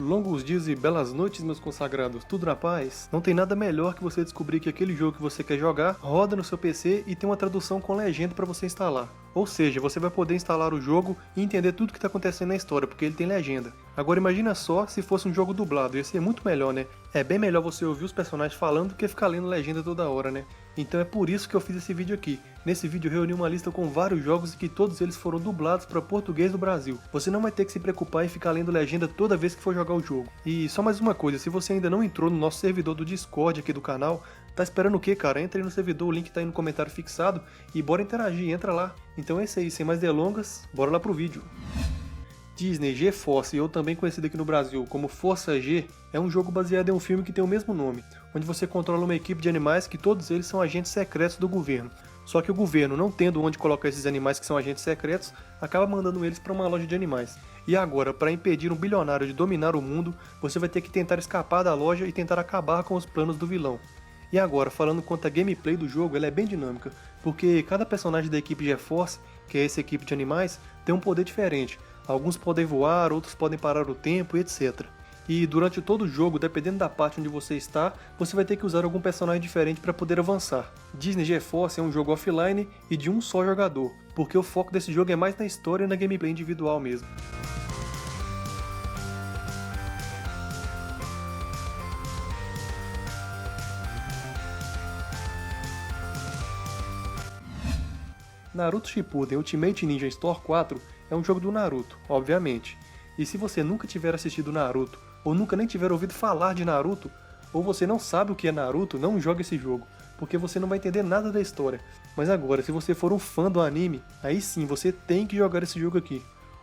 Longos dias e belas noites, meus consagrados, tudo na paz? Não tem nada melhor que você descobrir que aquele jogo que você quer jogar roda no seu PC e tem uma tradução com legenda para você instalar. Ou seja, você vai poder instalar o jogo e entender tudo que está acontecendo na história, porque ele tem legenda. Agora imagina só se fosse um jogo dublado, ia ser muito melhor, né? É bem melhor você ouvir os personagens falando do que ficar lendo legenda toda hora, né? Então é por isso que eu fiz esse vídeo aqui. Nesse vídeo eu reuni uma lista com vários jogos e que todos eles foram dublados para português do Brasil. Você não vai ter que se preocupar em ficar lendo legenda toda vez que for jogar o jogo. E só mais uma coisa, se você ainda não entrou no nosso servidor do Discord aqui do canal, tá esperando o que, cara? Entra aí no servidor, o link tá aí no comentário fixado e bora interagir, entra lá. Então é isso aí, sem mais delongas, bora lá pro vídeo. Disney GeForce, ou também conhecido aqui no Brasil como Força G, é um jogo baseado em um filme que tem o mesmo nome, onde você controla uma equipe de animais que todos eles são agentes secretos do governo. Só que o governo, não tendo onde colocar esses animais que são agentes secretos, acaba mandando eles para uma loja de animais. E agora, para impedir um bilionário de dominar o mundo, você vai ter que tentar escapar da loja e tentar acabar com os planos do vilão. E agora, falando quanto à gameplay do jogo, ela é bem dinâmica, porque cada personagem da equipe GeForce, que é essa equipe de animais, tem um poder diferente. Alguns podem voar, outros podem parar o tempo e etc. E durante todo o jogo, dependendo da parte onde você está, você vai ter que usar algum personagem diferente para poder avançar. Disney GeForce é um jogo offline e de um só jogador, porque o foco desse jogo é mais na história e na gameplay individual mesmo. Naruto Shippuden Ultimate Ninja Storm 4 é um jogo do Naruto, obviamente. E se você nunca tiver assistido Naruto, ou nunca nem tiver ouvido falar de Naruto, ou você não sabe o que é Naruto, não jogue esse jogo, porque você não vai entender nada da história. Mas agora, se você for um fã do anime, aí sim você tem que jogar esse jogo aqui.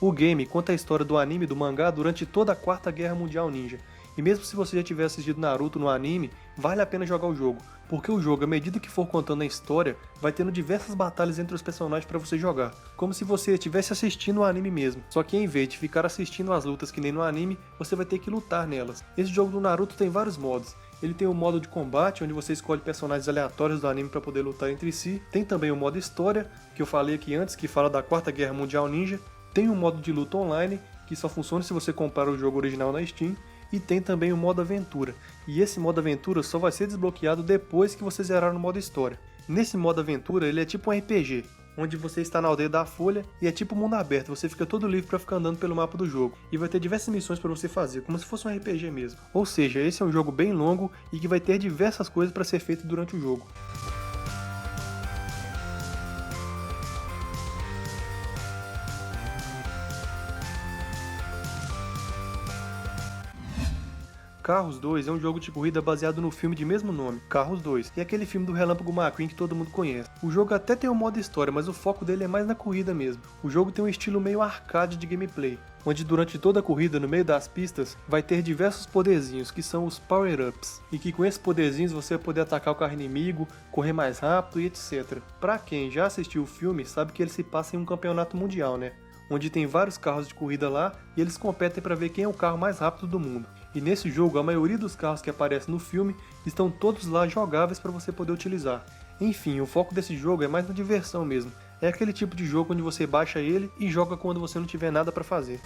O game conta a história do anime e do mangá durante toda a Quarta Guerra Mundial Ninja. E mesmo se você já tiver assistido Naruto no anime, vale a pena jogar o jogo, porque o jogo, à medida que for contando a história, vai tendo diversas batalhas entre os personagens para você jogar, como se você estivesse assistindo o anime mesmo, só que em vez de ficar assistindo as lutas que nem no anime, você vai ter que lutar nelas. Esse jogo do Naruto tem vários modos. Ele tem o modo de combate, onde você escolhe personagens aleatórios do anime para poder lutar entre si. Tem também o modo história, que eu falei aqui antes, que fala da Quarta Guerra Mundial Ninja. Tem o modo de luta online, que só funciona se você comprar o jogo original na Steam. E tem também o modo aventura, e esse modo aventura só vai ser desbloqueado depois que você zerar no modo história. Nesse modo aventura ele é tipo um RPG, onde você está na aldeia da Folha e é tipo mundo aberto, você fica todo livre para ficar andando pelo mapa do jogo. E vai ter diversas missões para você fazer, como se fosse um RPG mesmo. Ou seja, esse é um jogo bem longo e que vai ter diversas coisas para ser feito durante o jogo. Carros 2 é um jogo de corrida baseado no filme de mesmo nome, Carros 2, e é aquele filme do Relâmpago McQueen que todo mundo conhece. O jogo até tem um modo história, mas o foco dele é mais na corrida mesmo. O jogo tem um estilo meio arcade de gameplay, onde durante toda a corrida, no meio das pistas, vai ter diversos poderzinhos, que são os power-ups, e que com esses poderzinhos você vai poder atacar o carro inimigo, correr mais rápido e etc. Pra quem já assistiu o filme, sabe que ele se passa em um campeonato mundial, né? Onde tem vários carros de corrida lá e eles competem para ver quem é o carro mais rápido do mundo. E nesse jogo, a maioria dos carros que aparecem no filme estão todos lá jogáveis para você poder utilizar. Enfim, o foco desse jogo é mais na diversão mesmo. É aquele tipo de jogo onde você baixa ele e joga quando você não tiver nada para fazer.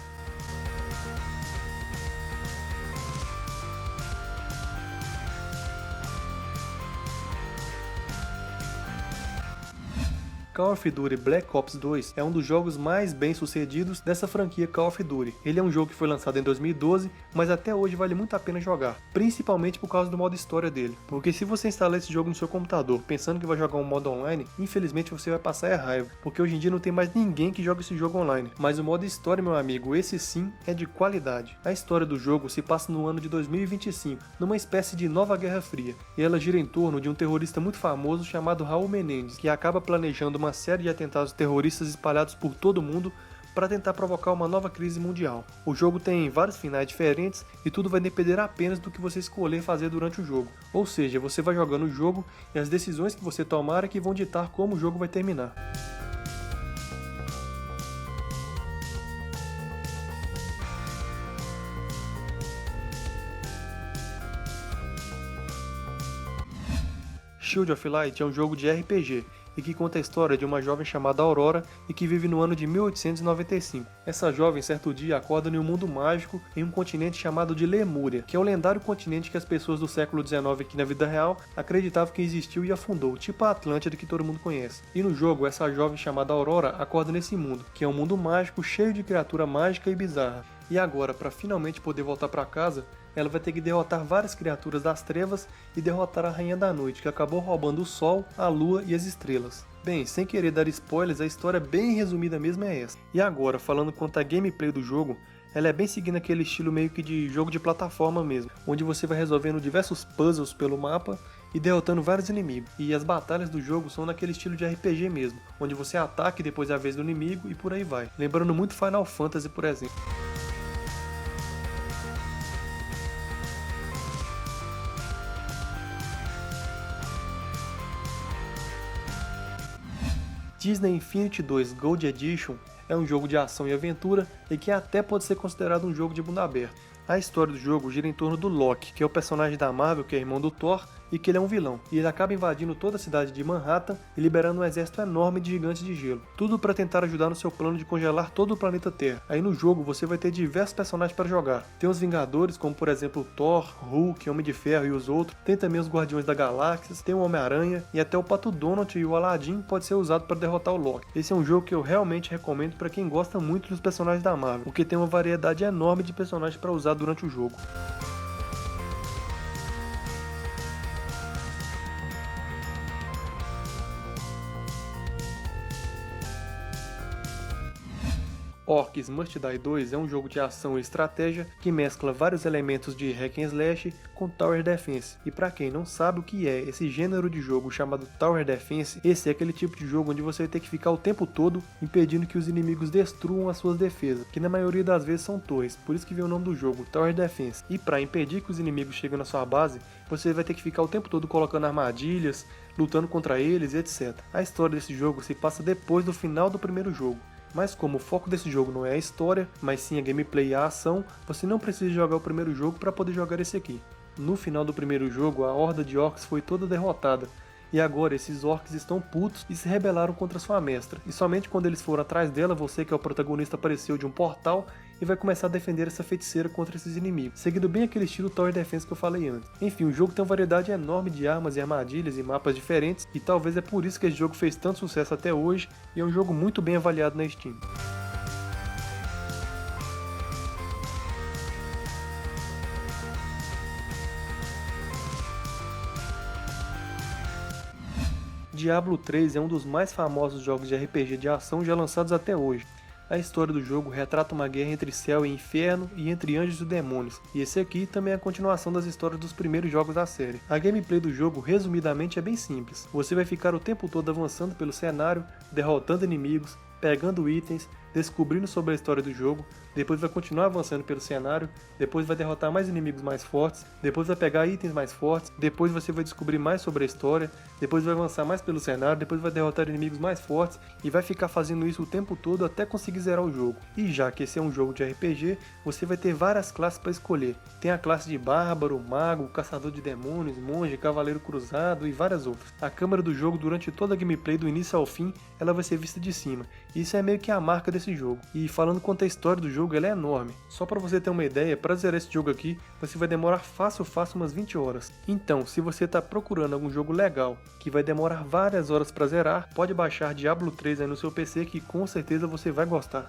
Call of Duty Black Ops 2 é um dos jogos mais bem sucedidos dessa franquia Call of Duty. Ele é um jogo que foi lançado em 2012, mas até hoje vale muito a pena jogar, principalmente por causa do modo história dele. Porque se você instalar esse jogo no seu computador pensando que vai jogar um modo online, infelizmente você vai passar raiva, porque hoje em dia não tem mais ninguém que joga esse jogo online. Mas o modo história, meu amigo, esse sim é de qualidade. A história do jogo se passa no ano de 2025, numa espécie de nova Guerra Fria, e ela gira em torno de um terrorista muito famoso chamado Raul Menendez, que acaba planejando uma série de atentados terroristas espalhados por todo o mundo para tentar provocar uma nova crise mundial. O jogo tem vários finais diferentes e tudo vai depender apenas do que você escolher fazer durante o jogo. Ou seja, você vai jogando o jogo e as decisões que você tomar é que vão ditar como o jogo vai terminar. Shield of Light é um jogo de RPG. e que conta a história de uma jovem chamada Aurora e que vive no ano de 1895. Essa jovem, certo dia, acorda em um mundo mágico em um continente chamado de Lemúria, que é o lendário continente que as pessoas do século XIX aqui na vida real acreditavam que existiu e afundou, tipo a Atlântida que todo mundo conhece. E no jogo, essa jovem chamada Aurora acorda nesse mundo, que é um mundo mágico cheio de criatura mágica e bizarra. E agora, para finalmente poder voltar para casa, ela vai ter que derrotar várias criaturas das trevas e derrotar a Rainha da Noite, que acabou roubando o Sol, a Lua e as estrelas. Bem, sem querer dar spoilers, a história bem resumida mesmo é essa. E agora, falando quanto à gameplay do jogo, ela é bem seguindo aquele estilo meio que de jogo de plataforma mesmo, onde você vai resolvendo diversos puzzles pelo mapa e derrotando vários inimigos. E as batalhas do jogo são naquele estilo de RPG mesmo, onde você ataca e depois é a vez do inimigo e por aí vai. Lembrando muito Final Fantasy, por exemplo. Disney Infinity 2 Gold Edition é um jogo de ação e aventura e que até pode ser considerado um jogo de mundo aberto. A história do jogo gira em torno do Loki, que é o personagem da Marvel, que é irmão do Thor, e que ele é um vilão. E ele acaba invadindo toda a cidade de Manhattan e liberando um exército enorme de gigantes de gelo. Tudo para tentar ajudar no seu plano de congelar todo o planeta Terra. Aí no jogo você vai ter diversos personagens para jogar. Tem os Vingadores, como por exemplo Thor, Hulk, Homem de Ferro e os outros. Tem também os Guardiões da Galáxia, tem o Homem-Aranha e até o Pato Donald e o Aladdin pode ser usado para derrotar o Loki. Esse é um jogo que eu realmente recomendo para quem gosta muito dos personagens da Marvel, porque tem uma variedade enorme de personagens para usar durante o jogo. Orcs Must Die 2 é um jogo de ação e estratégia que mescla vários elementos de hack and slash com Tower Defense. E para quem não sabe o que é esse gênero de jogo chamado Tower Defense, esse é aquele tipo de jogo onde você vai ter que ficar o tempo todo impedindo que os inimigos destruam as suas defesas, que na maioria das vezes são torres, por isso que vem o nome do jogo, Tower Defense. E para impedir que os inimigos cheguem na sua base, você vai ter que ficar o tempo todo colocando armadilhas, lutando contra eles e etc. A história desse jogo se passa depois do final do primeiro jogo. Mas como o foco desse jogo não é a história, mas sim a gameplay e a ação, você não precisa jogar o primeiro jogo para poder jogar esse aqui. No final do primeiro jogo, a horda de orcs foi toda derrotada, e agora esses orcs estão putos e se rebelaram contra sua mestra. E somente quando eles foram atrás dela, você que é o protagonista apareceu de um portal e vai começar a defender essa feiticeira contra esses inimigos, seguindo bem aquele estilo Tower Defense que eu falei antes. Enfim, o jogo tem uma variedade enorme de armas e armadilhas e mapas diferentes, e talvez é por isso que esse jogo fez tanto sucesso até hoje, e é um jogo muito bem avaliado na Steam. Diablo 3 é um dos mais famosos jogos de RPG de ação já lançados até hoje. A história do jogo retrata uma guerra entre céu e inferno e entre anjos e demônios, e esse aqui também é a continuação das histórias dos primeiros jogos da série. A gameplay do jogo, resumidamente, é bem simples. Você vai ficar o tempo todo avançando pelo cenário, derrotando inimigos, pegando itens, descobrindo sobre a história do jogo, depois vai continuar avançando pelo cenário, depois vai derrotar mais inimigos mais fortes, depois vai pegar itens mais fortes, depois você vai descobrir mais sobre a história, depois vai avançar mais pelo cenário, depois vai derrotar inimigos mais fortes e vai ficar fazendo isso o tempo todo até conseguir zerar o jogo. E já que esse é um jogo de RPG, você vai ter várias classes para escolher. Tem a classe de bárbaro, mago, caçador de demônios, monge, cavaleiro cruzado e várias outras. A câmera do jogo durante toda a gameplay do início ao fim, ela vai ser vista de cima. Isso é meio que a marca desse jogo. E falando quanto à história do jogo, ela é enorme. Só para você ter uma ideia, para zerar esse jogo aqui, você vai demorar fácil umas 20 horas. Então, se você está procurando algum jogo legal, que vai demorar várias horas para zerar, pode baixar Diablo 3 aí no seu PC que com certeza você vai gostar.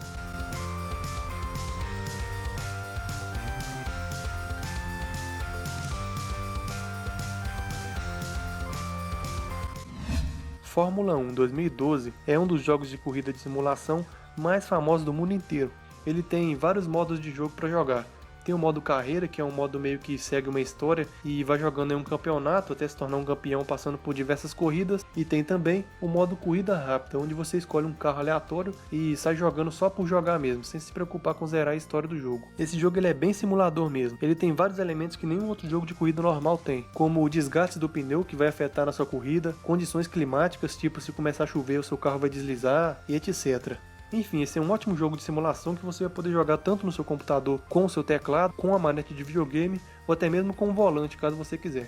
Fórmula 1 2012 é um dos jogos de corrida de simulação mais famosos do mundo inteiro. Ele tem vários modos de jogo para jogar. Tem o modo carreira, que é um modo meio que segue uma história e vai jogando em um campeonato até se tornar um campeão passando por diversas corridas. E tem também o modo corrida rápida, onde você escolhe um carro aleatório e sai jogando só por jogar mesmo, sem se preocupar com zerar a história do jogo. Esse jogo ele é bem simulador mesmo. Ele tem vários elementos que nenhum outro jogo de corrida normal tem, como o desgaste do pneu que vai afetar na sua corrida, condições climáticas, tipo se começar a chover o seu carro vai deslizar e etc. Enfim, esse é um ótimo jogo de simulação que você vai poder jogar tanto no seu computador com o seu teclado, com a manete de videogame ou até mesmo com o volante, caso você quiser.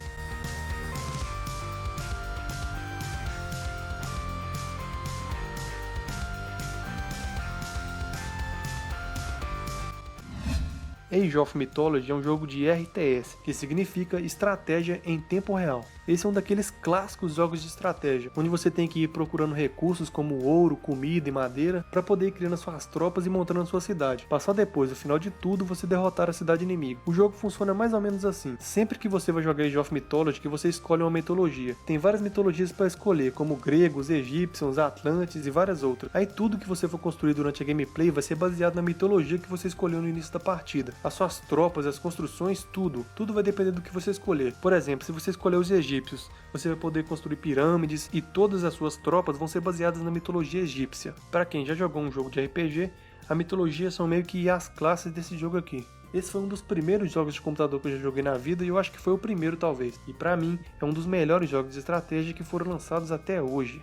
Age of Mythology é um jogo de RTS, que significa estratégia em tempo real. Esse é um daqueles clássicos jogos de estratégia, onde você tem que ir procurando recursos como ouro, comida e madeira para poder ir criando suas tropas e montando a sua cidade. Passar depois, no final de tudo, você derrotar a cidade inimiga. O jogo funciona mais ou menos assim. Sempre que você vai jogar Age of Mythology, que você escolhe uma mitologia. Tem várias mitologias para escolher, como gregos, egípcios, atlantes e várias outras. Aí tudo que você for construir durante a gameplay vai ser baseado na mitologia que você escolheu no início da partida. As suas tropas, as construções, tudo vai depender do que você escolher. Por exemplo, se você escolher os egípcios, você vai poder construir pirâmides e todas as suas tropas vão ser baseadas na mitologia egípcia. Para quem já jogou um jogo de RPG, a mitologia são meio que as classes desse jogo aqui. Esse foi um dos primeiros jogos de computador que eu já joguei na vida e eu acho que foi o primeiro talvez. E pra mim, é um dos melhores jogos de estratégia que foram lançados até hoje.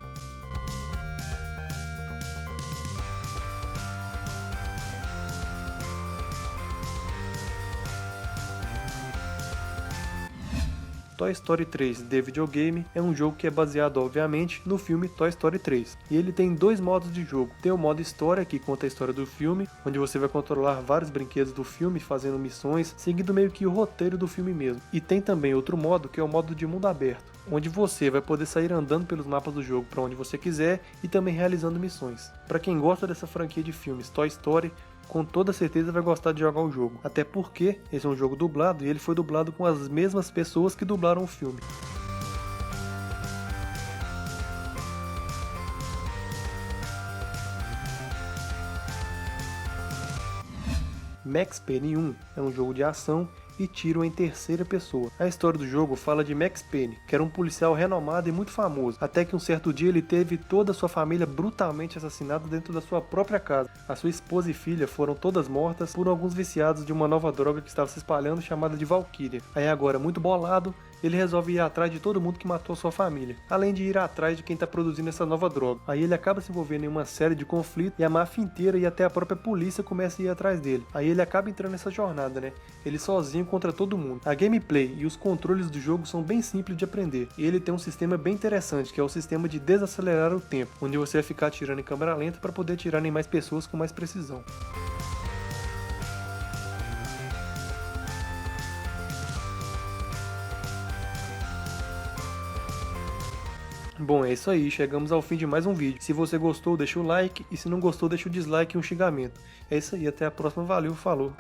Toy Story 3 The Videogame é um jogo que é baseado, obviamente, no filme Toy Story 3. E ele tem dois modos de jogo. Tem o modo história, que conta a história do filme, onde você vai controlar vários brinquedos do filme, fazendo missões, seguindo meio que o roteiro do filme mesmo. E tem também outro modo, que é o modo de mundo aberto, onde você vai poder sair andando pelos mapas do jogo para onde você quiser e também realizando missões. Para quem gosta dessa franquia de filmes Toy Story, com toda certeza vai gostar de jogar o jogo, até porque esse é um jogo dublado e ele foi dublado com as mesmas pessoas que dublaram o filme. Max Payne 1 é um jogo de ação e tiro em terceira pessoa. A história do jogo fala de Max Payne, que era um policial renomado e muito famoso, até que um certo dia ele teve toda a sua família brutalmente assassinada dentro da sua própria casa. A sua esposa e filha foram todas mortas por alguns viciados de uma nova droga que estava se espalhando chamada de Valkyria. Aí agora, muito bolado, ele resolve ir atrás de todo mundo que matou sua família, além de ir atrás de quem está produzindo essa nova droga. Aí ele acaba se envolvendo em uma série de conflitos e a máfia inteira e até a própria polícia começa a ir atrás dele. Aí ele acaba entrando nessa jornada, né? Ele sozinho contra todo mundo. A gameplay e os controles do jogo são bem simples de aprender. E ele tem um sistema bem interessante, que é o sistema de desacelerar o tempo, onde você vai ficar atirando em câmera lenta para poder atirar em mais pessoas com mais precisão. Bom, é isso aí, chegamos ao fim de mais um vídeo. Se você gostou, deixa o like, e se não gostou, deixa o dislike e um xingamento. É isso aí, até a próxima, valeu, falou!